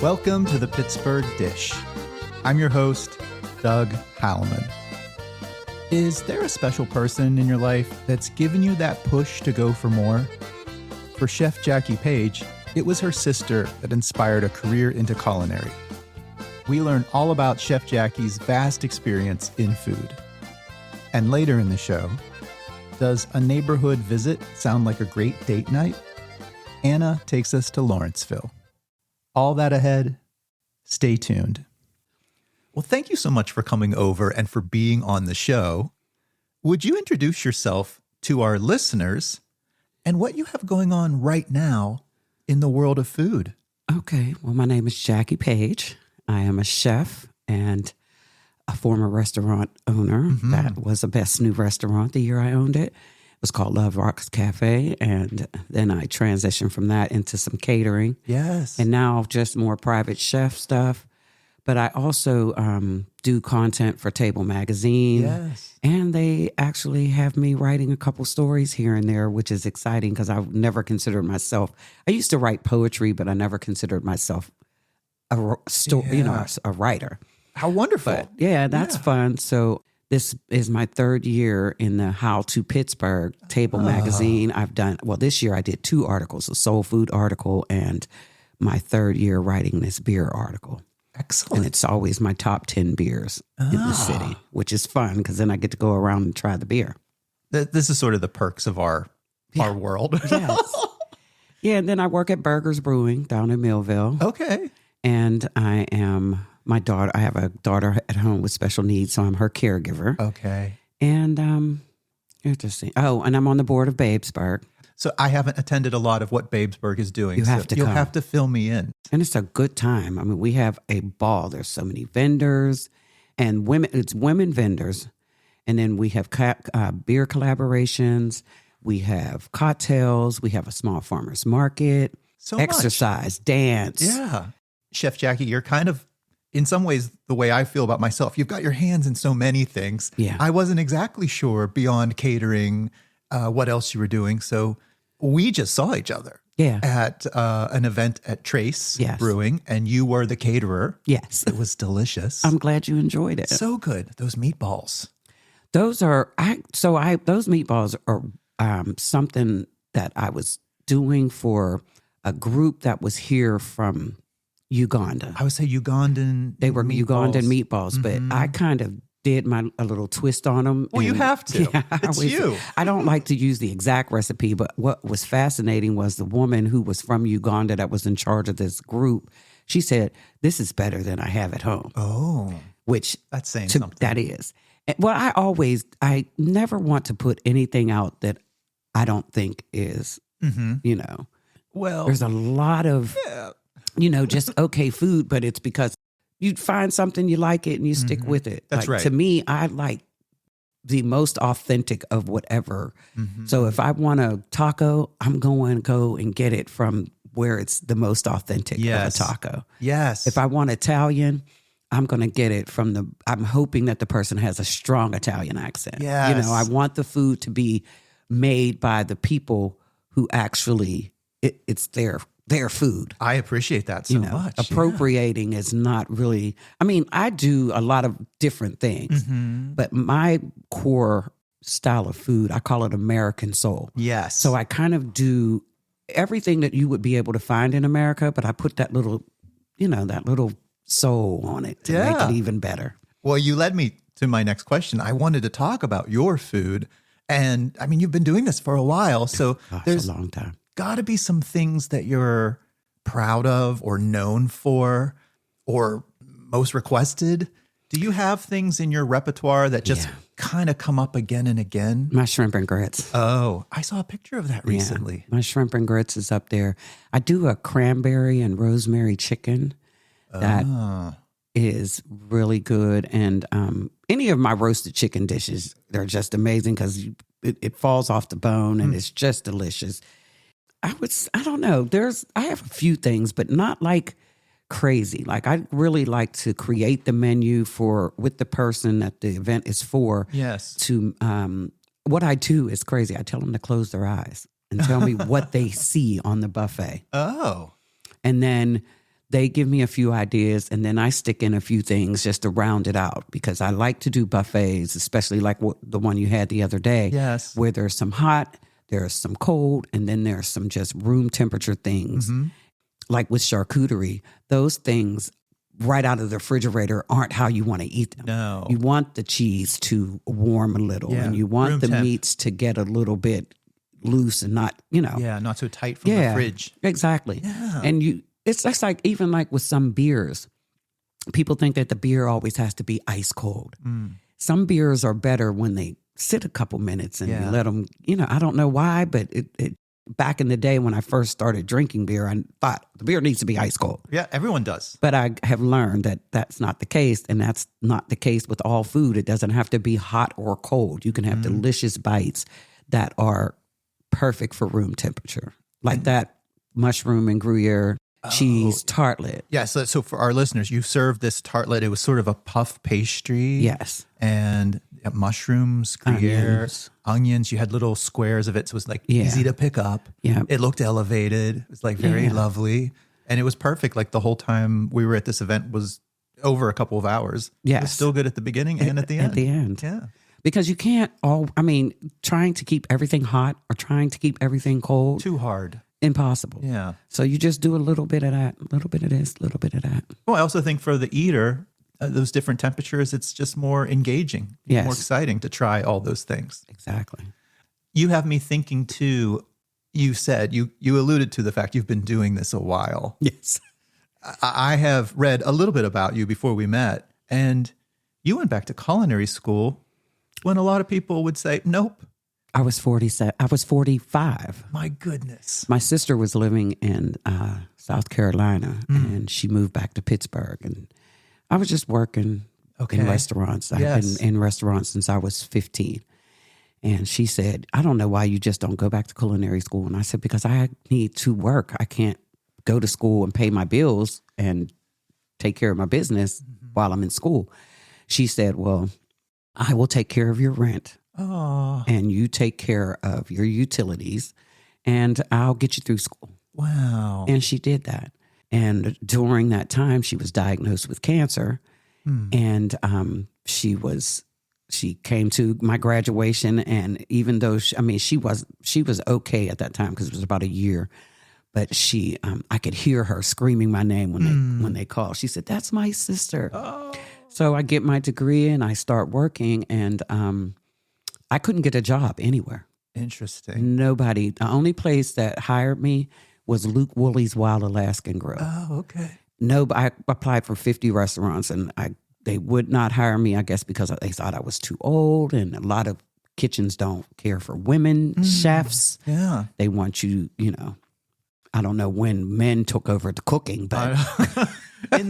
Welcome to the Pittsburgh Dish. I'm your host, Doug Howleman. Is there a special person in your life that's given you that push to go for more? For Chef Jackie Page, it was her sister that inspired a career into culinary. We learn all about Chef Jackie's vast experience in food. And later in the show, does a neighborhood visit sound like a great date night? Anna takes us to Lawrenceville. All that ahead. Stay tuned. Well, thank you so much for coming over and for being on the show. Would you introduce yourself to our listeners and what you have going on right now in the world of food? Okay. Well, my name is Jackie Page. I am a chef and a former restaurant owner. That was the best new restaurant the year I owned it. It was called Love Rocks Cafe. And then I transitioned from that into some catering. Yes. And now just more private chef stuff. But I also do content for Table Magazine. Yes. And they actually have me writing a couple stories here and there, which is exciting because I've never considered myself. I used to write poetry, but I never considered myself a writer. How wonderful. But yeah, that's fun. So this is my third year in the How to Pittsburgh Table Magazine. This year I did 2 articles, a soul food article and my third year writing this beer article. Excellent. And it's always my top 10 beers in the city, which is fun because then I get to go around and try the beer. This is sort of the perks of our world. Yes. Yeah, and then I work at Burger's Brewing down in Millville. Okay. And I have a daughter at home with special needs, so I'm her caregiver. Okay. And interesting. Oh, and I'm on the board of Babesburgh. So I haven't attended a lot of what Babesburgh is doing. You'll have to fill me in. And it's a good time. I mean, we have a ball. There's so many vendors and women. It's women vendors. And then we have beer collaborations. We have cocktails. We have a small farmer's market. So exercise, dance. Yeah. Chef Jackie, you're kind of, in some ways, the way I feel about myself. You've got your hands in so many things. Yeah. I wasn't exactly sure beyond catering what else you were doing. So we just saw each other at an event at Trace Brewing, and you were the caterer. Yes. It was delicious. I'm glad you enjoyed it. So good. Those meatballs. Those meatballs are something that I was doing for a group that was here from Uganda. I would say Ugandan. They were meatballs. Ugandan meatballs, but I kind of did a little twist on them. Well, you have to. Yeah, it's you. I don't like to use the exact recipe, but what was fascinating was the woman who was from Uganda that was in charge of this group. She said, "This is better than I have at home." Oh, which that's saying something. That is. Well, I never want to put anything out that I don't think is, well, there's a lot of, just okay food, but it's because you find something, you like it, and you stick with it. That's right. To me, I like the most authentic of whatever. So if I want a taco, I'm going to go and get it from where it's the most authentic of a taco. Yes. If I want Italian, I'm going to get it I'm hoping that the person has a strong Italian accent. Yes. I want the food to be made by the people who actually, it's their food. I appreciate that so much. Appropriating is not really, I do a lot of different things, but my core style of food, I call it American soul. Yes. So I kind of do everything that you would be able to find in America, but I put that little soul on it to make it even better. Well, you led me to my next question. I wanted to talk about your food. And you've been doing this for a while. So there's a long time. Got to be some things that you're proud of or known for or most requested. Do you have things in your repertoire that just kind of come up again and again? My shrimp and grits. Oh, I saw a picture of that recently. My shrimp and grits is up there. I do a cranberry and rosemary chicken that is really good. And any of my roasted chicken dishes, they're just amazing because it falls off the bone and it's just delicious. I don't know. I have a few things, but not like crazy. Like I really like to create the menu with the person that the event is for. Yes. To what I do is crazy. I tell them to close their eyes and tell me what they see on the buffet. Oh. And then they give me a few ideas, and then I stick in a few things just to round it out, because I like to do buffets, especially like the one you had the other day. Yes. Where there's some hot, there's some cold, and then there's some just room temperature things. Like with charcuterie, those things right out of the refrigerator aren't how you want to eat them. No. You want the cheese to warm a little, and you want room the temp. meats to get a little bit loose and not, Yeah, not so tight from the fridge. Exactly. Yeah. And it's just like, even like with some beers, people think that the beer always has to be ice cold. Some beers are better when they sit a couple minutes and you let them, I don't know why, but it back in the day when I first started drinking beer, I thought the beer needs to be ice cold. Yeah, everyone does. But I have learned that that's not the case, and that's not the case with all food. It doesn't have to be hot or cold. You can have delicious bites that are perfect for room temperature, like that mushroom and Gruyere cheese tartlet. Yeah, so for our listeners, you served this tartlet. It was sort of a puff pastry. Yes. And mushrooms, Gruyere, onions. You had little squares of it, so it was like easy to pick up. Yeah. It looked elevated. It was like very lovely. And it was perfect. Like the whole time we were at this event was over a couple of hours. Yes. It was still good at the beginning and at the end. At the end. Yeah. Because you can't trying to keep everything hot or trying to keep everything cold. Too hard. Impossible. Yeah. So you just do a little bit of that, a little bit of this, a little bit of that. Well, I also think for the eater, those different temperatures, it's just more engaging, more exciting to try all those things. Exactly. You have me thinking too, you said, you alluded to the fact you've been doing this a while. Yes. I have read a little bit about you before we met, and you went back to culinary school when a lot of people would say, nope. I was 47. I was 45. My goodness. My sister was living in South Carolina, and she moved back to Pittsburgh, and I was just working in restaurants. I've been in restaurants since I was 15. And she said, I don't know why you just don't go back to culinary school. And I said, because I need to work. I can't go to school and pay my bills and take care of my business while I'm in school. She said, well, I will take care of your rent. And you take care of your utilities, and I'll get you through school. Wow. And she did that. And during that time, she was diagnosed with cancer. And she came to my graduation, and even though she was okay at that time because it was about a year, but I could hear her screaming my name when they called. She said, "That's my sister." Oh. So I get my degree and I start working, and I couldn't get a job anywhere. Interesting. Nobody. The only place that hired me was Luke Woolley's Wild Alaskan Grill. Oh, okay. No, I applied for 50 restaurants, and they would not hire me, I guess, because they thought I was too old, and a lot of kitchens don't care for women chefs. Yeah. They want you, I don't know when men took over the cooking, but in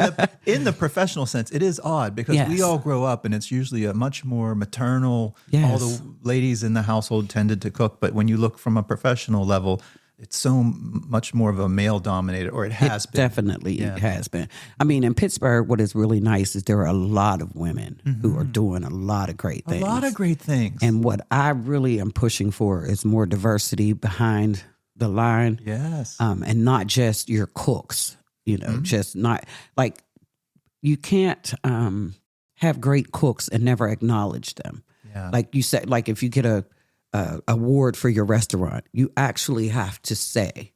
the professional sense, it is odd because we all grow up and it's usually a much more maternal, all the ladies in the household tended to cook. But when you look from a professional level, it's so much more of a male dominated, or it has been. Definitely it has been. I mean, in Pittsburgh, what is really nice is there are a lot of women who are doing a lot of great things. A lot of great things. And what I really am pushing for is more diversity behind the line. Yes. And not just your cooks, just not like you can't have great cooks and never acknowledge them. Yeah. Like you said, like if you get a award for your restaurant, you actually have to say,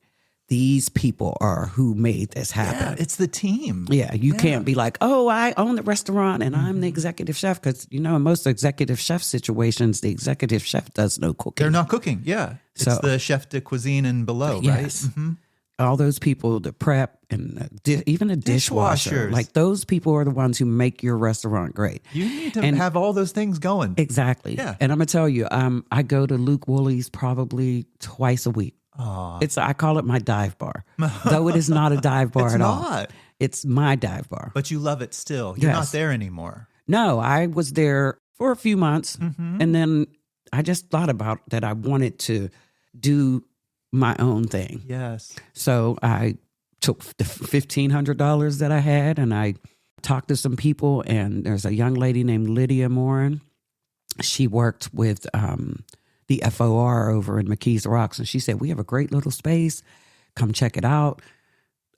these people are who made this happen. Yeah, it's the team. Yeah, you can't be like, oh, I own the restaurant and I'm the executive chef. Because, in most executive chef situations, the executive chef does no cooking. They're not cooking, yeah. It's the chef de cuisine and below, yes. right? Mm-hmm. All those people, the prep and even a dishwasher. Dishwashers. Like those people are the ones who make your restaurant great. You need to have all those things going. Exactly. Yeah. And I'm going to tell you, I go to Luke Woolley's probably twice a week. I call it my dive bar, though it is not a dive bar at all. It's not. It's my dive bar. But you love it still. You're not there anymore. No, I was there for a few months, and then I just thought about that I wanted to do my own thing. Yes. So I took the $1,500 that I had, and I talked to some people, and there's a young lady named Lydia Morin. She worked with the FOR over in McKees Rocks, and she said, we have a great little space. Come check it out.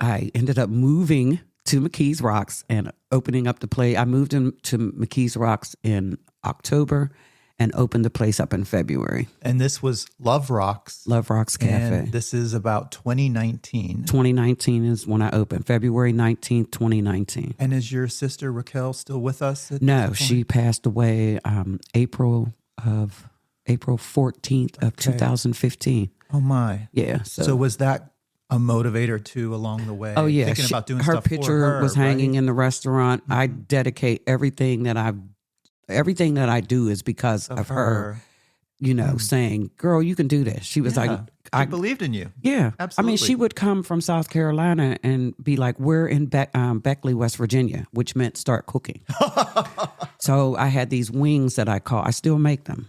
I ended up moving to McKees Rocks and opening up the place. I moved into McKees Rocks in October and opened the place up in February. And this was Love Rocks. Love Rocks Cafe. And this is about 2019. 2019 is when I opened, February 19th, 2019. And is your sister Raquel still with us? No, she passed away April 14th of 2015. Oh my. Yeah. So was that a motivator too along the way? Oh yeah. Thinking about doing her stuff picture for her, was hanging right? in the restaurant. I dedicate everything that I do is because of her. You know, saying, "Girl, you can do this." She was like, "I believed in you." Yeah, absolutely. I mean, she would come from South Carolina and be like, "We're in Beckley, West Virginia," which meant start cooking. So I had these wings that I still make them.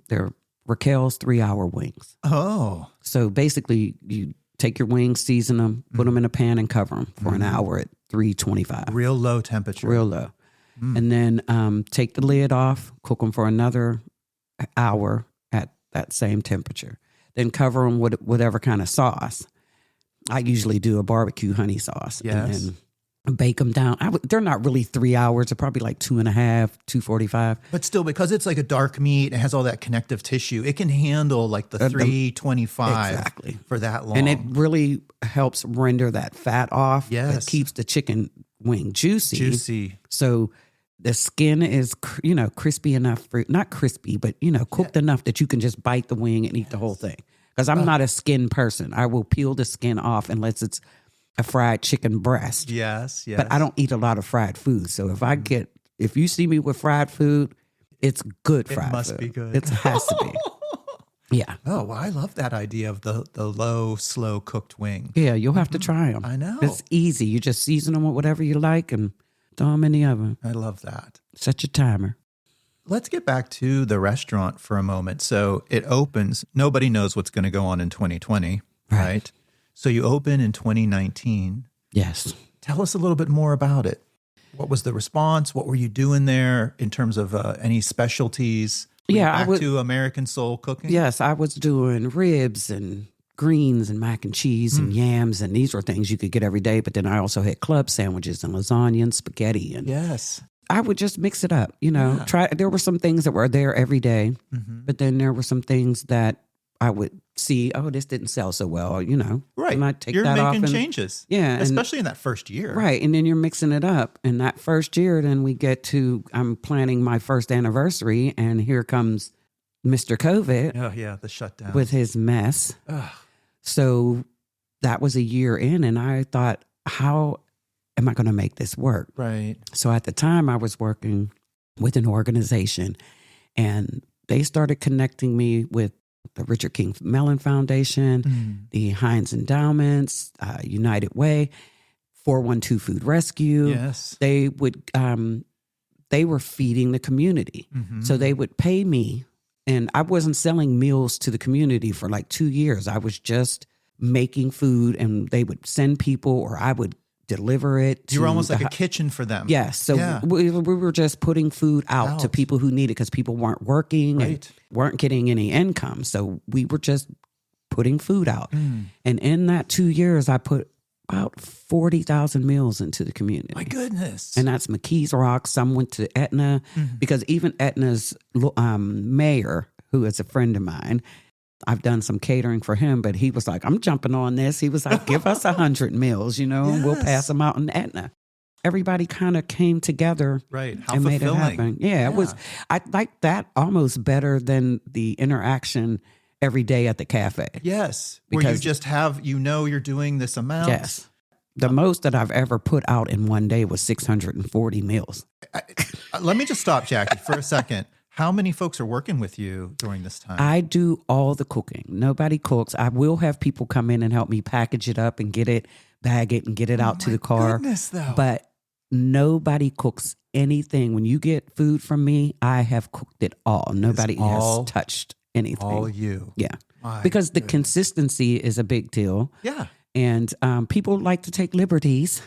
They're Raquel's 3-hour wings. Oh, so basically, you take your wings, season them, put them in a pan, and cover them for an hour at 325. Real low temperature. Real low. And then take the lid off, cook them for another hour at that same temperature. Then cover them with whatever kind of sauce. I usually do a barbecue honey sauce. Yes. And then bake them down. They're not really 3 hours. They're probably like 2.5, 2:45. But still, because it's like a dark meat, it has all that connective tissue. It can handle like the 325 exactly for that long. And it really helps render that fat off. Yes. It keeps the chicken wing juicy. Juicy. So the skin is, crispy enough for, not crispy, but, cooked enough that you can just bite the wing and eat the whole thing. Because I'm not a skin person. I will peel the skin off unless it's a fried chicken breast. Yes. But I don't eat a lot of fried food. So if you see me with fried food, it's good fried food. It must be good. It has to be. Yeah. Oh, well, I love that idea of the low, slow cooked wing. Yeah, you'll have to try them. I know. It's easy. You just season them with whatever you like and throw them in the oven. I love that. Set your timer. Let's get back to the restaurant for a moment. So it opens. Nobody knows what's going to go on in 2020, right? So you open in 2019. Yes. Tell us a little bit more about it. What was the response? What were you doing there in terms of any specialties? Back to American soul cooking? Yes, I was doing ribs and greens and mac and cheese and yams, and these were things you could get every day. But then I also had club sandwiches and lasagna and spaghetti. And yes, I would just mix it up, There were some things that were there every day, but then there were some things that I would see, this didn't sell so well, Right. And I'd take You're that making off changes. Yeah. Especially in that first year. Right. And then you're mixing it up. And that first year, then we get to, I'm planning my first anniversary, and here comes Mr. COVID. Oh, yeah, the shutdown. With his mess. Ugh. So that was a year in, and I thought, how am I going to make this work? Right. So at the time, I was working with an organization, and they started connecting me with the Richard King Mellon Foundation, the Heinz Endowments, United Way, 412 Food Rescue. Yes. They were feeding the community. So they would pay me. And I wasn't selling meals to the community for like 2 years. I was just making food, and they would send people, or I would deliver it. You were almost like a kitchen for them. Yes. So we were just putting food out to people who needed, because people weren't working and weren't getting any income. So we were just putting food out. And in that 2 years, I put about 40,000 meals into the community. My goodness. And that's McKees Rocks. Some went to Etna, because even Etna's mayor, who is a friend of mine, I've done some catering for him, but he was like, I'm jumping on this. He was like, give us 100 meals, and we'll pass them out in Etna. Everybody kind of came together, right? How and fulfilling. Made it happen. Yeah, it was. I like that almost better than the interaction every day at the cafe. Yes, because where you just have, you're doing this amount. Yes. The most that I've ever put out in one day was 640 meals. Let me just stop, Jackie, for a second. How many folks are working with you during this time? I do all the cooking. Nobody cooks. I will have people come in and help me package it up and bag it and get it out to the car. Goodness, though. But nobody cooks anything. When you get food from me, I have cooked it all. Nobody has touched anything. All you. Yeah. My because goodness. The consistency is a big deal. Yeah. And people like to take liberties.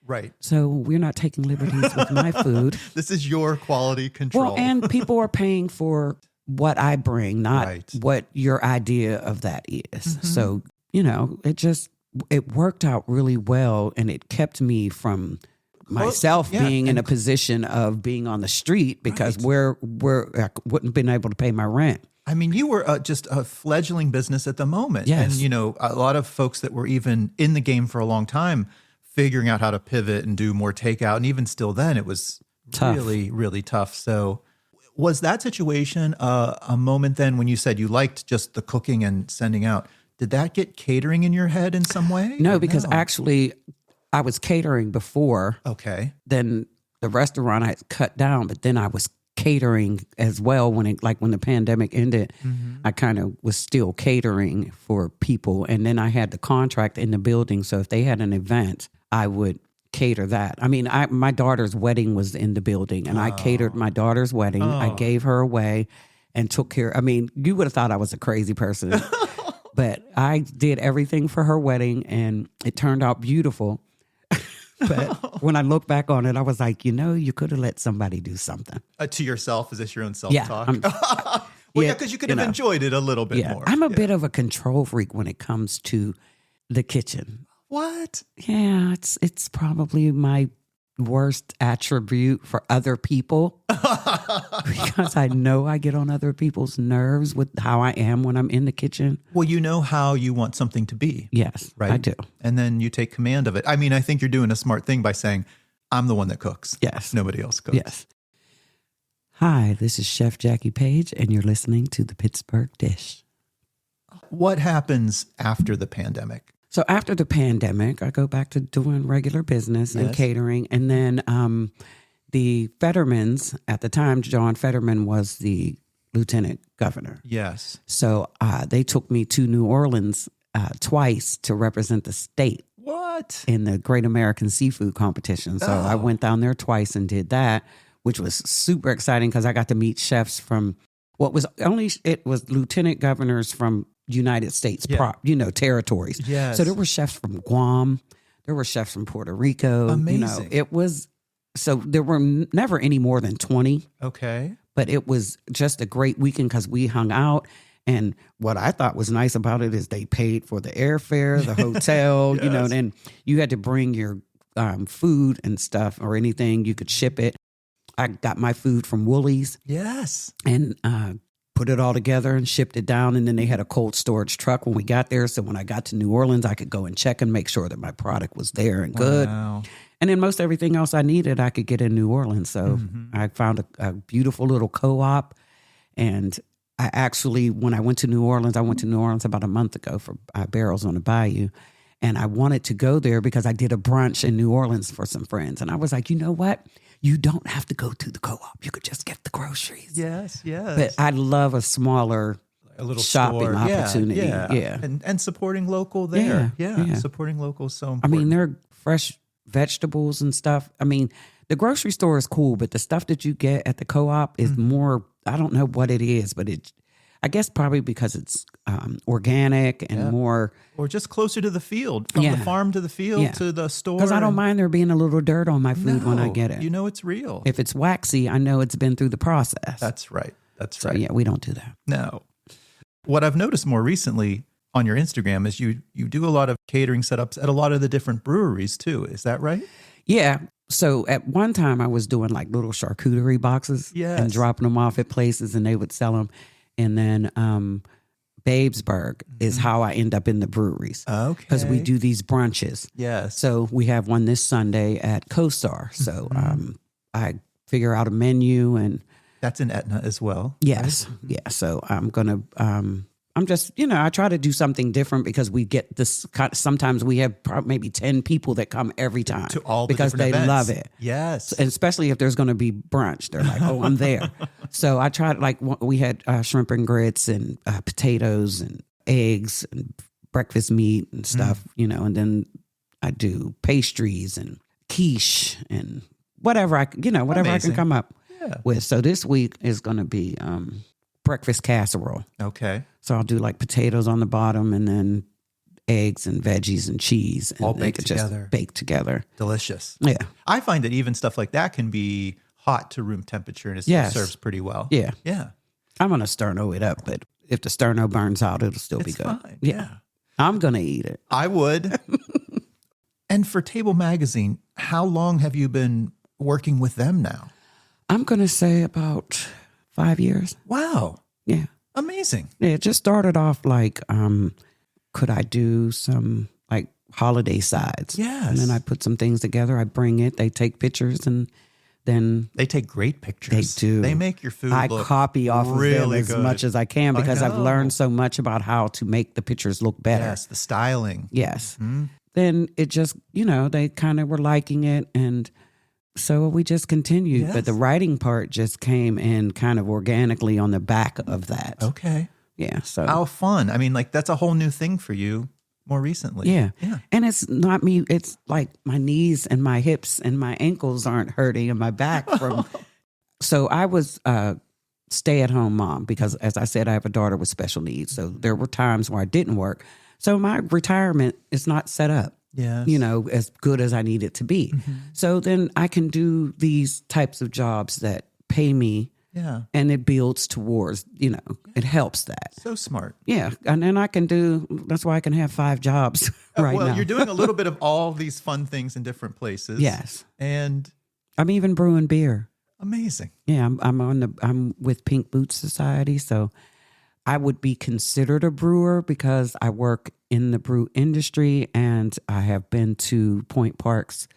Right. So we're not taking liberties with my food. This is your quality control. Well, and people are paying for what I bring, not what your idea of that is. So, it just it worked out really well, and it kept me from myself being in a position of being on the street because I wouldn't have been able to pay my rent. I mean, you were just a fledgling business at the moment. Yes. And, you know, a lot of folks that were even in the game for a long time figuring out how to pivot and do more takeout. And even still then, it was tough. Really, really tough. So was that situation a moment then when you said you liked just the cooking and sending out? Did that get catering in your head in some way? No, because actually I was catering before. Okay. Then the restaurant I had cut down, but then I was catering as well when the pandemic ended. I kind of was still catering for people, and then I had the contract in the building, so if they had an event, I would cater that. I mean, my daughter's wedding was in the building, and I catered my daughter's wedding. I gave her away and took care. I mean, you would have thought I was a crazy person, but I did everything for her wedding, and it turned out beautiful. But when I look back on it, I was like, you could have let somebody do something. To yourself? Is this your own self-talk? Yeah, because you could have enjoyed it a little bit more. I'm a bit of a control freak when it comes to the kitchen. What? Yeah, it's probably my worst attribute for other people because I know I get on other people's nerves with how I am when I'm in the kitchen. Well, you know how you want something to be. Yes, right? I do. And then you take command of it. I mean, I think you're doing a smart thing by saying, I'm the one that cooks. Yes. Nobody else cooks. Yes. Hi, this is Chef Jackie Page, and you're listening to The Pittsburgh Dish. What happens after the pandemic? So after the pandemic, I go back to doing regular business and catering. And then the Fettermans, at the time, John Fetterman was the lieutenant governor. Yes. So they took me to New Orleans twice to represent the state. What? In the Great American Seafood Competition. So I went down there twice and did that, which was super exciting because I got to meet chefs from it was lieutenant governors from United States, territories. Yes. So there were chefs from Guam. There were chefs from Puerto Rico. Amazing. So there were never any more than 20. Okay. But it was just a great weekend because we hung out. And what I thought was nice about it is they paid for the airfare, the hotel, and you had to bring your food and stuff or anything. You could ship it. I got my food from Woolies. Yes. And put it all together and shipped it down. And then they had a cold storage truck when we got there. So when I got to New Orleans, I could go and check and make sure that my product was there and good. Wow. And then most everything else I needed, I could get in New Orleans. So I found a beautiful little co-op. And I actually, when I went to New Orleans about a month ago for Barrels on the Bayou. And I wanted to go there because I did a brunch in New Orleans for some friends. And I was like, you know what? You don't have to go to the co-op. You could just get the groceries. Yes, yes. But I love a little shopping store. opportunity. Yeah. And supporting local there. Yeah. Supporting local is so important. I mean, they're fresh vegetables and stuff. I mean, the grocery store is cool, but the stuff that you get at the co-op is more, I don't know what it is, but I guess probably because it's organic and more. Or just closer to the field, from the farm to the field to the store. Because I don't mind there being a little dirt on my food when I get it. You know it's real. If it's waxy, I know it's been through the process. That's right. So, yeah, we don't do that. No. What I've noticed more recently on your Instagram is you do a lot of catering setups at a lot of the different breweries too. Is that right? Yeah. So at one time I was doing like little charcuterie boxes and dropping them off at places and they would sell them. And then Babesburgh is how I end up in the breweries. Okay. Because we do these brunches. Yes. So we have one this Sunday at CoStar. So I figure out a menu and... That's in Etna as well. Yes. Right? Yeah. So I'm going to... I'm just, I try to do something different because we get this, sometimes we have maybe 10 people that come every time. To all the because they events. love it. Yes. And especially if there's going to be brunch. They're like, oh, I'm there. So I tried, like, we had shrimp and grits and potatoes and eggs and breakfast meat and stuff, and then I do pastries and quiche and whatever I can come up with. So this week is going to be breakfast casserole. Okay. So I'll do like potatoes on the bottom and then eggs and veggies and cheese. And all baked together. Just baked together. Delicious. Yeah. I find that even stuff like that can be hot to room temperature and it still serves pretty well. Yeah. Yeah. I'm going to sterno it up, but if the sterno burns out, it'll still be good. Fine. Yeah. I'm going to eat it. I would. And for Table Magazine, how long have you been working with them now? I'm going to say about 5 years. Wow. Yeah. Amazing. Yeah, it just started off like, could I do some like holiday sides? Yes. And then I put some things together. I bring it. They take pictures and then they take great pictures. They do. They make your food I look copy off really of them as good. much as I can because I've learned so much about how to make the pictures look better. Yes, the styling. Yes. Mm-hmm. Then it just, they kind of were liking it. And so we just continued. Yes. But the writing part just came in kind of organically on the back of that. Okay. Yeah. So how fun. I mean, like that's a whole new thing for you more recently. Yeah. And it's not me. It's like my knees and my hips and my ankles aren't hurting and my back from. So I was a stay-at-home mom because, as I said, I have a daughter with special needs. So there were times where I didn't work. So my retirement is not set up, as good as I need it to be. Mm-hmm. So then I can do these types of jobs that pay me. Yeah. And it builds towards, it helps that. So smart. Yeah. And then that's why I can have 5 jobs right now. Well, you're doing a little bit of all these fun things in different places. Yes. And I'm even brewing beer. Amazing. Yeah. I'm with Pink Boots Society. So I would be considered a brewer because I work in the brew industry and I have been to Point Park's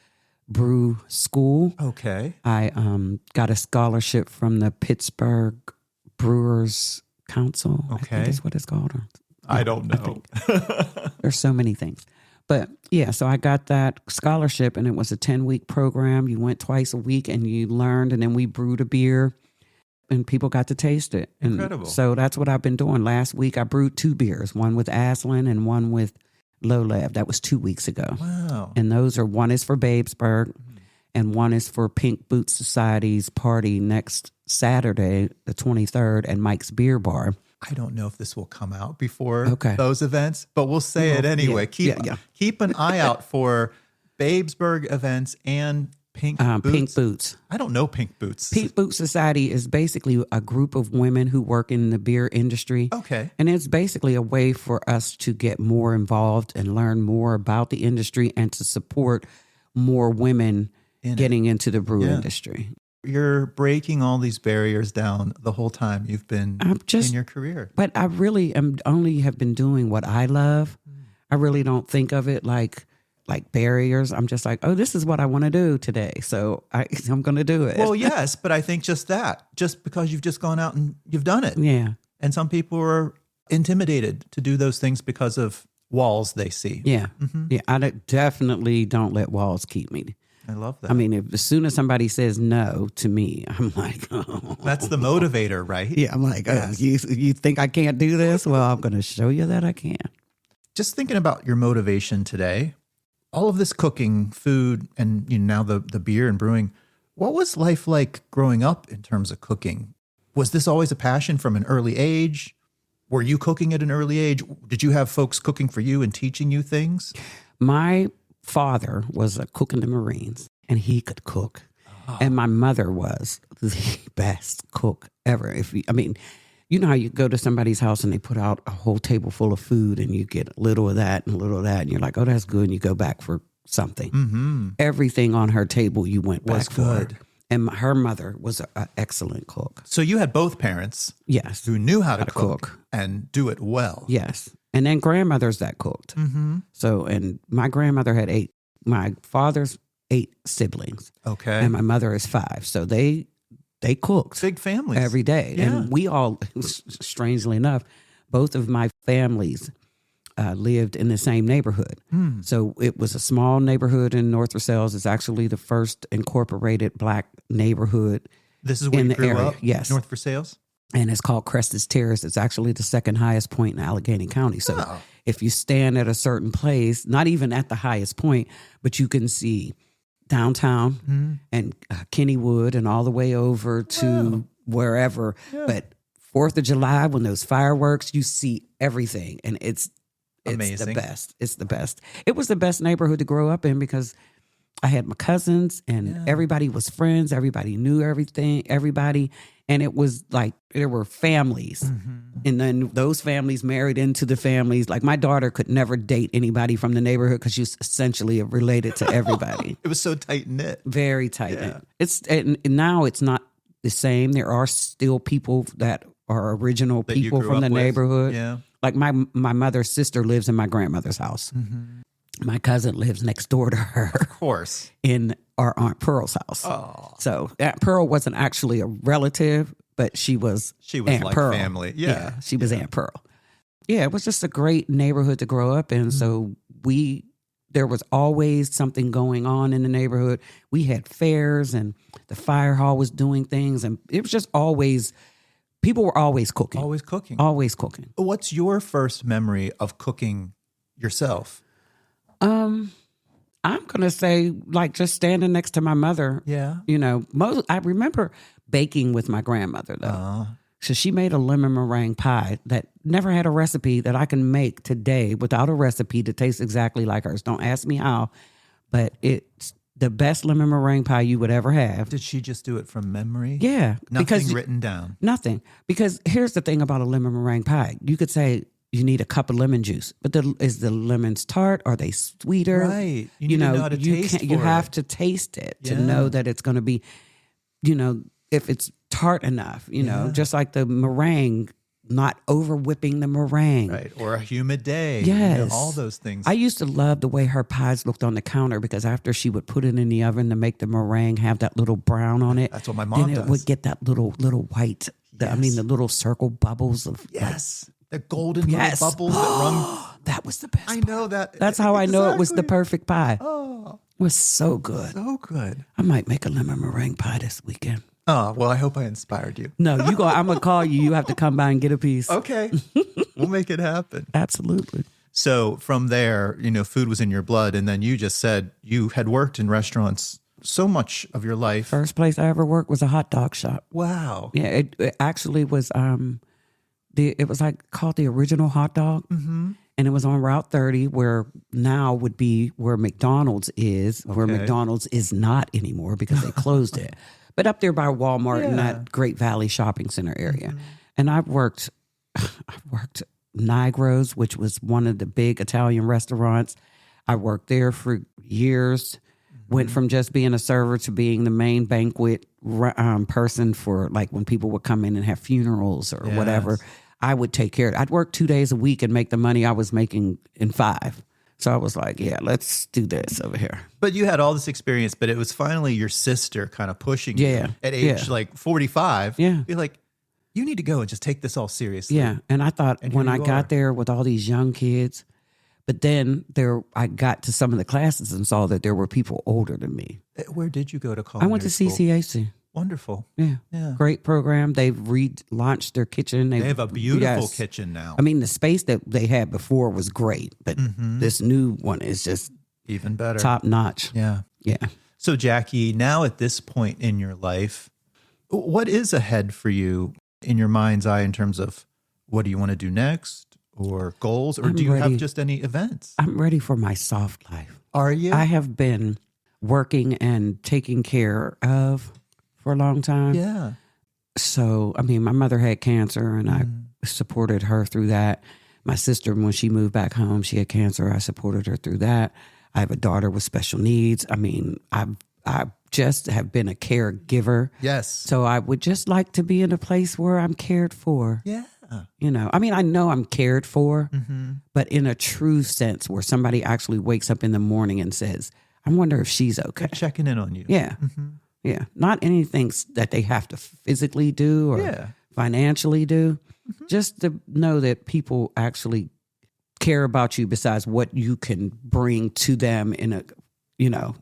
brew school. Okay. I got a scholarship from the Pittsburgh Brewers Council. Okay. I think is what it's called. I don't know. There's so many things. But yeah, so I got that scholarship and it was a 10-week program. You went twice a week and you learned, and then we brewed a beer and people got to taste it. And incredible. So that's what I've been doing. Last week I brewed 2 beers, one with Aslan and one with Low Lev. That was 2 weeks ago. Wow. And one is for Babesburgh and one is for Pink Boots Society's party next Saturday, the 23rd, at Mike's Beer Bar. I don't know if this will come out before those events, but we'll say it anyway. Keep an eye out for Babesburgh events and Pink Boots. Pink Boots. I don't know Pink Boots. Pink Boots Society is basically a group of women who work in the beer industry. Okay. And it's basically a way for us to get more involved and learn more about the industry and to support more women getting into the brew industry. You're breaking all these barriers down the whole time you've been in your career. But I really have been doing what I love. I really don't think of it like barriers. I'm just like, oh, this is what I want to do today. So I'm going to do it. Well, yes, but I think just because you've just gone out and you've done it. Yeah. And some people are intimidated to do those things because of walls they see. Yeah. Mm-hmm. Yeah. I definitely don't let walls keep me. I love that. I mean, as soon as somebody says no to me, I'm like, oh. That's the motivator, right? Yeah, I'm like, you think I can't do this? Well, I'm going to show you that I can. Just thinking about your motivation today, all of this cooking, food, and now the beer and brewing, what was life like growing up in terms of cooking? Was this always a passion from an early age? Were you cooking at an early age? Did you have folks cooking for you and teaching you things? My father was a cook in the Marines, and he could cook. Oh. And my mother was the best cook ever. You know how you go to somebody's house and they put out a whole table full of food and you get a little of that and a little of that. And you're like, oh, that's good. And you go back for something. Mm-hmm. Everything on her table you went back for. Good. And her mother was an excellent cook. So you had both parents. Yes. Who knew how to cook and do it well. Yes. And then grandmothers that cooked. Mm-hmm. So, and my grandmother had 8, my father's 8 siblings. Okay. And my mother is 5. So they cooked. Big families. Every day. Yeah. And we all, strangely enough, both of my families lived in the same neighborhood. So it was a small neighborhood in North Versailles. It's actually the first incorporated Black neighborhood. This is where you grew up? Yes. North Versailles? And it's called Crested Terrace. It's actually the second highest point in Allegheny County. So if you stand at a certain place, not even at the highest point, but you can see downtown and Kennywood and all the way over to wherever. Yeah. But 4th of July, when those fireworks, you see everything. And it's amazing. The best. It's the best. It was the best neighborhood to grow up in because I had my cousins, and everybody was friends. Everybody knew everybody. And it was like there were families. And then those families married into the families. Like my daughter could never date anybody from the neighborhood because she was essentially related to everybody. It was so tight-knit. Very tight-knit. And now it's not the same. There are still people that are original That people from the neighborhood. Yeah. Like my mother's sister lives in my grandmother's house. My cousin lives next door to her. Of course. In our Aunt Pearl's house. Oh. So Aunt Pearl wasn't actually a relative, but she was Aunt like Pearl. family. Yeah. She was Aunt Pearl. Yeah, it was just a great neighborhood to grow up in. So there was always something going on in the neighborhood. We had fairs, and the fire hall was doing things, and it was just always, people were always cooking. Always cooking. Always cooking. What's your first memory of cooking yourself? I'm going to say like just standing next to my mother. Yeah. You know, I remember baking with my grandmother though. So she made a lemon meringue pie that never had a recipe that I can make today without a recipe to taste exactly like hers. Don't ask me how, but it's the best lemon meringue pie you would ever have. Did she just do it from memory? Yeah. Nothing written down? Nothing. Because here's the thing about a lemon meringue pie. You could say, you need a cup of lemon juice, but is the lemons tart? Are they sweeter? Right. You need to know how to taste for You have it. to taste it to know that it's going to be, if it's tart enough, just like the meringue, not over whipping the meringue. Right. Or a humid day. Yes. All those things. I used to love the way her pies looked on the counter because after she would put it in the oven to make the meringue have that little brown on it. That's what my mom then does. it would get that little white, the little circle bubbles of. Yes. The golden little bubbles that run. That was the best. I know that. That's how I know it was the Exactly. perfect pie. Oh, It was so good. so good. I might make a lemon meringue pie this weekend. Oh, well, I hope I inspired you. No, I'm gonna call you. You have to come by and get a piece. Okay. We'll make it happen. Absolutely. So from there, food was in your blood. And then you just said you had worked in restaurants so much of your life. First place I ever worked was a hot dog shop. Wow. Yeah, it actually was. It was like called the Original Hot Dog, and it was on Route 30, where now would be where McDonald's is, where Okay. McDonald's is not anymore because they closed it. But up there by Walmart in that Great Valley Shopping Center area, and I worked Nigro's, which was one of the big Italian restaurants. I worked there for years. Went from just being a server to being the main banquet person for like when people would come in and have funerals or whatever. I would take care of it. I'd work 2 days a week and make the money I was making in 5. So I was like, yeah, let's do this over here. But you had all this experience, but it was finally your sister kind of pushing you at age like 45. Yeah. You're like, you need to go and just take this all seriously. Yeah. And I thought And when here I you got are. there with all these young kids, but then I got to some of the classes and saw that there were people older than me. Where did you go to I culinary went to school? CCAC. Wonderful. Yeah. Yeah. Great program. They've relaunched their kitchen. They have a beautiful kitchen now. I mean, the space that they had before was great, but this new one is just Even better. top notch. Yeah. Yeah. So, Jackie, now at this point in your life, what is ahead for you in your mind's eye in terms of what do you want to do next or goals, or do you have just any events? I'm ready for my soft life. Are you? I have been working and taking care of for a long time. Yeah. So, I mean, my mother had cancer and I supported her through that. My sister, when she moved back home, she had cancer. I supported her through that. I have a daughter with special needs. I mean, I just have been a caregiver. Yes. So I would just like to be in a place where I'm cared for. Yeah. I mean, I know I'm cared for, but in a true sense where somebody actually wakes up in the morning and says, I wonder if she's okay. Checking in on you. Yeah. Yeah. Not anything that they have to physically do or financially do. Just to know that people actually care about you besides what you can bring to them in a,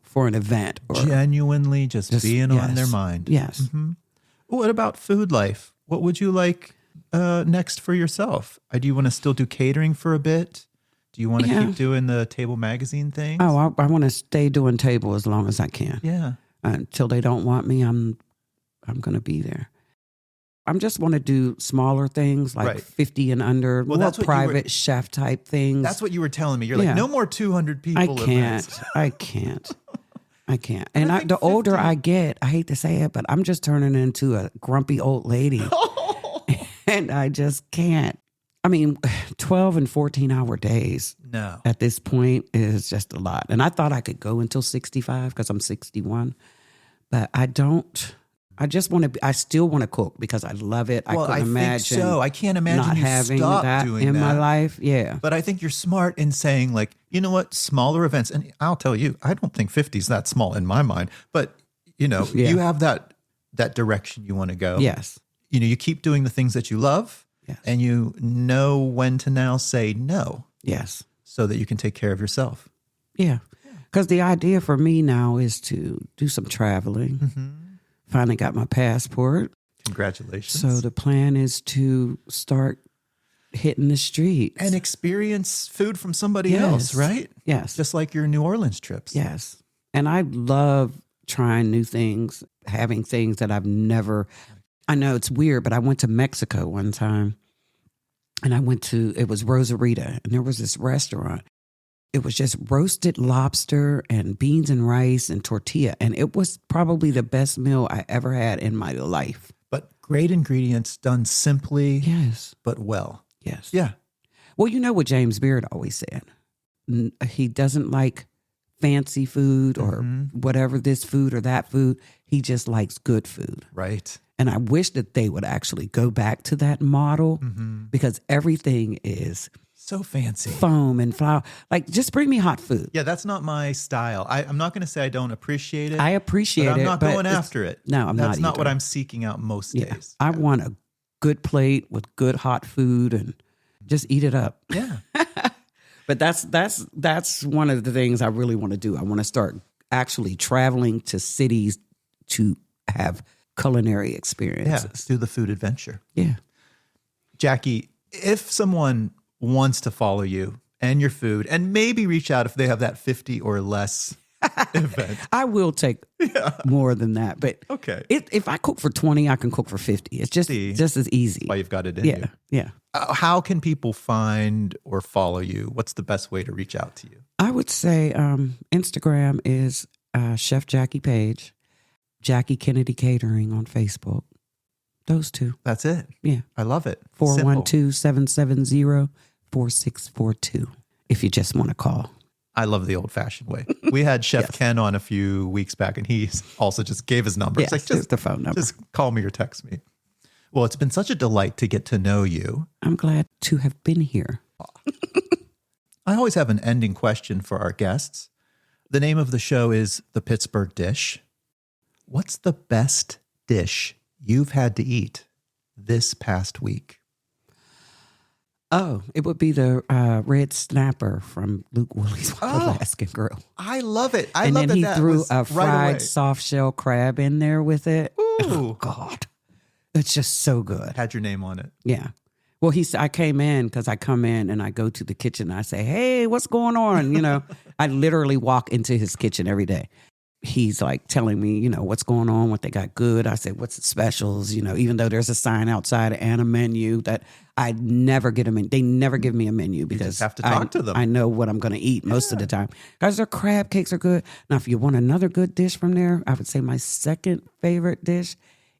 for an event. Or Genuinely just being on their mind. Yes. What about food life? What would you like next for yourself? Do you want to still do catering for a bit? Do you want to keep doing the table magazine thing? Oh, I want to stay doing table as long as I can. Yeah. Until they don't want me, I'm going to be there. I just want to do smaller things like 50 and under, Well, more that's what you were- private chef type things. That's what you were telling me. You're like, no more 200 people I events. can't. I can't. And I think the older 50 I get, I hate to say it, but I'm just turning into a grumpy old lady. And I just can't. I mean, 12 and 14-hour days No. at this point is just a lot. And I thought I could go until 65 because I'm 61. But I don't. I just want to. I still want to cook because I love it. Well, I couldn't imagine. think so. I can't imagine not you having stop that doing in that my life. Yeah. But I think you're smart in saying, like, you know what, smaller events. And I'll tell you, I don't think 50 is that small in my mind. But, you know, Yeah. you have that direction you want to go. Yes. You know, you keep doing the things that you love. Yes. And you know when to now say no. Yes. So that you can take care of yourself. Yeah. Because the idea for me now is to do some traveling. Mm-hmm. Finally got my passport. Congratulations. So the plan is to start hitting the streets. And experience food from somebody Yes. else, right? Yes. Just like your New Orleans trips. Yes. And I love trying new things, having things that I've never. I know it's weird, but I went to Mexico one time and it was Rosarita, and there was this restaurant. It was just roasted lobster and beans and rice and tortilla. And it was probably the best meal I ever had in my life. But great ingredients done simply, Yes. but well. Yes. Yeah. Well, you know what James Beard always said. He doesn't like fancy food or whatever, this food or that food. He just likes good food. Right. And I wish that they would actually go back to that model because everything is So fancy. foam and flour. Like, just bring me hot food. Yeah, that's not my style. I'm not going to say I don't appreciate it. I appreciate but I'm it. not but going it's- after it. No, I'm not That's not either. what I'm seeking out most Yeah. days. I want a good plate with good hot food and just eat it up. Yeah. But that's one of the things I really want to do. I want to start actually traveling to cities to have culinary Yeah. experiences. Do the food adventure. Yeah. Jackie, if someone wants to follow you and your food and maybe reach out if they have that 50 or less event. I will take more than that. But Okay. if I cook for 20, I can cook for 50. It's just as easy. Why you've got it in Yeah. you. Yeah. How can people find or follow you? What's the best way to reach out to you? I would say Instagram is Chef Jackie Page, Jackie Kennedy Catering on Facebook. Those two. That's it. Yeah. I love it. Simple. 412-770-4642 if you just want to call. I love the old fashioned way. We had Chef Ken on a few weeks back and he also just gave his number. Yes, It's like, it's the phone number. Just call me or text me. Well, it's been such a delight to get to know you. I'm glad to have been here. I always have an ending question for our guests. The name of the show is The Pittsburgh Dish. What's the best dish you've had to eat this past week? Oh, it would be the red snapper from Luke Woolley's Alaskan Grill. I love it. And then he threw was a right fried away. soft shell crab in there with it. Ooh. Oh, God. It's just so good. Had your name on it. Yeah. Well, I came in because I come in and I go to the kitchen and I say, hey, what's going on? You know, I literally walk into his kitchen every day. He's like telling me, you know, what's going on, what they got good. I said, what's the specials? You know, even though there's a sign outside and a menu that I never get a menu. They never give me a menu because just have to talk to them. I know what I'm going to eat most of the time. Guys, their crab cakes are good. Now, if you want another good dish from there, I would say my second favorite dish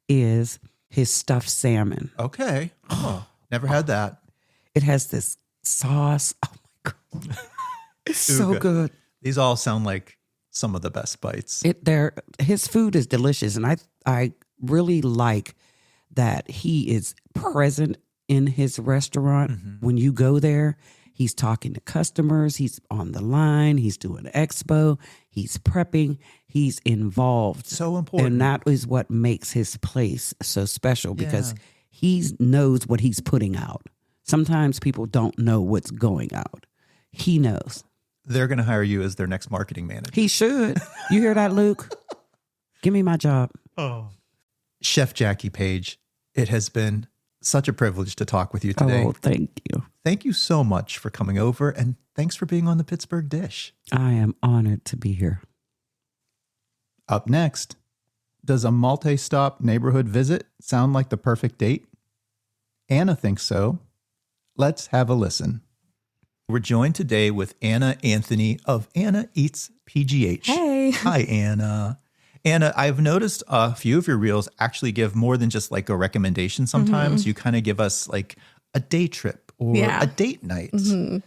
is his stuffed salmon. Okay. Oh, never had that. It has this sauce. Oh my God. It's so good. These all sound like some of the best bites. His food is delicious, and I really like that he is present in his restaurant. When you go there, he's talking to customers, he's on the line, he's doing expo, he's prepping, he's involved. So important. And that is what makes his place so special because he knows what he's putting out. Sometimes people don't know what's going out. He knows. They're going to hire you as their next marketing manager. He should. You hear that, Luke? Give me my job. Oh. Chef Jackie Page, it has been such a privilege to talk with you today. Oh, thank you. Thank you so much for coming over, and thanks for being on the Pittsburgh Dish. I am honored to be here. Up next, does a multi-stop neighborhood visit sound like the perfect date? Anna thinks so. Let's have a listen. We're joined today with Anna Anthony of Anna Eats PGH. Hey. Hi, Anna. Anna, I've noticed a few of your reels actually give more than just like a recommendation sometimes. You kind of give us like a day trip or a date night.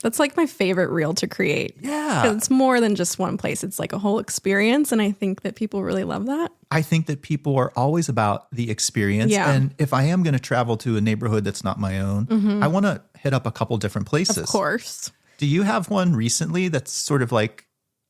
That's like my favorite reel to create. Yeah. 'Cause it's more than just one place. It's like a whole experience. And I think that people really love that. I think that people are always about the experience. Yeah. And if I am going to travel to a neighborhood that's not my own, I want to hit up a couple different places. Of course. Do you have one recently that's sort of like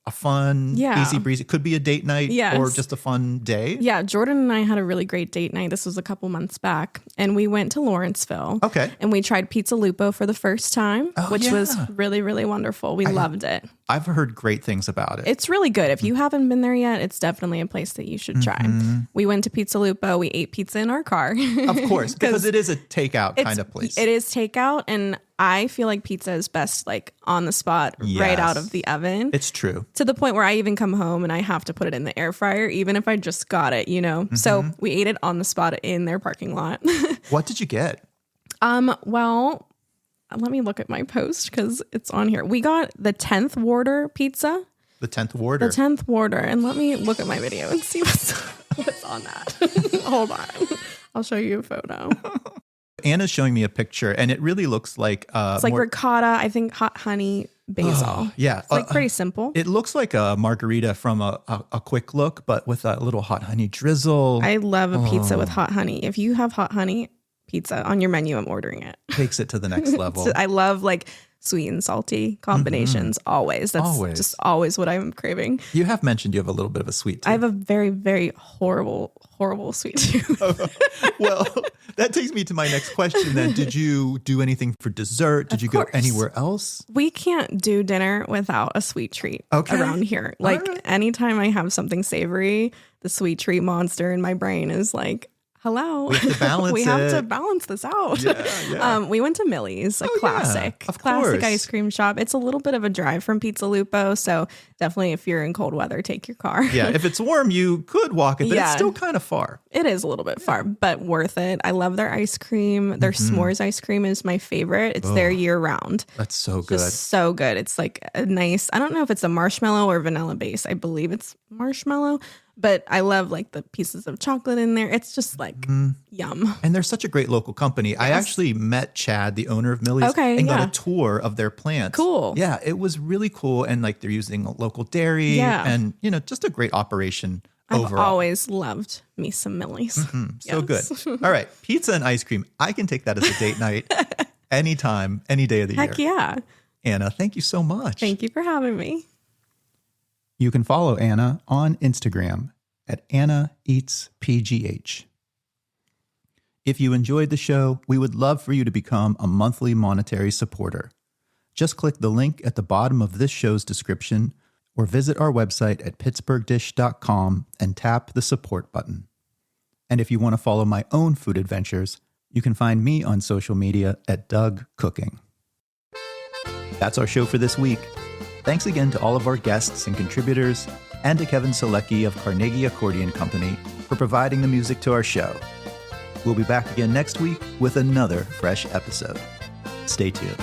a fun, easy breezy? It could be a date night or just a fun day. Yeah, Jordan and I had a really great date night. This was a couple months back. And we went to Lawrenceville. Okay. And we tried Pizza Lupo for the first time, which was really, really wonderful. We loved it. I've heard great things about it. It's really good. If you haven't been there yet, it's definitely a place that you should try. We went to Pizza Lupo. We ate pizza in our car. Of course, because it is a takeout kind of place. It is takeout. And I feel like pizza is best like on the spot, right out of the oven. It's true. To the point where I even come home and I have to put it in the air fryer, even if I just got it, you know? So we ate it on the spot in their parking lot. What did you get? Well, let me look at my post because it's on here. We got the 10th Warder pizza. The 10th Warder. The 10th Warder. And let me look at my video and see what's on that. Hold on. I'll show you a photo. Anna's showing me a picture and it really looks like it's like ricotta, I think hot honey, basil. Yeah. It's like pretty simple. It looks like a margarita from a quick look, but with a little hot honey drizzle. I love a pizza with hot honey. If you have hot honey pizza on your menu, I'm ordering it. Takes it to the next level. I love like sweet and salty combinations always. That's just always what I'm craving. You have mentioned you have a little bit of a sweet tooth. I have a very, very horrible sweet tooth. Well, that takes me to my next question then. Did you do anything for dessert? Did you go anywhere else? We can't do dinner without a sweet treat around here. Like anytime I have something savory, the sweet treat monster in my brain is like, hello. We have to balance we have to balance this out. Yeah. We went to Millie's, a classic ice cream shop. It's a little bit of a drive from Pizza Lupo, so definitely if you're in cold weather, take your car. Yeah, if it's warm, you could walk it, but it's still kind of far. It is a little bit far, but worth it. I love their ice cream. Their s'mores ice cream is my favorite. It's there year round. That's so good. Just so good. It's like a nice, I don't know if it's a marshmallow or vanilla base. I believe it's marshmallow. But I love like the pieces of chocolate in there. It's just like yum. And they're such a great local company. Yes. I actually met Chad, the owner of Millie's, and got a tour of their plants. Cool. Yeah, it was really cool. And like they're using local dairy and, you know, just a great operation overall. I've always loved me some Millie's. So good. All right. Pizza and ice cream. I can take that as a date night anytime, any day of the year. Heck yeah. Anna, thank you so much. Thank you for having me. You can follow Anna on Instagram at Anna Eats PGH. If you enjoyed the show, we would love for you to become a monthly monetary supporter. Just click the link at the bottom of this show's description or visit our website at pittsburghdish.com and tap the support button. And if you want to follow my own food adventures, you can find me on social media at Doug Cooking. That's our show for this week. Thanks again to all of our guests and contributors, and to Kevin Selecki of Carnegie Accordion Company for providing the music to our show. We'll be back again next week with another fresh episode. Stay tuned.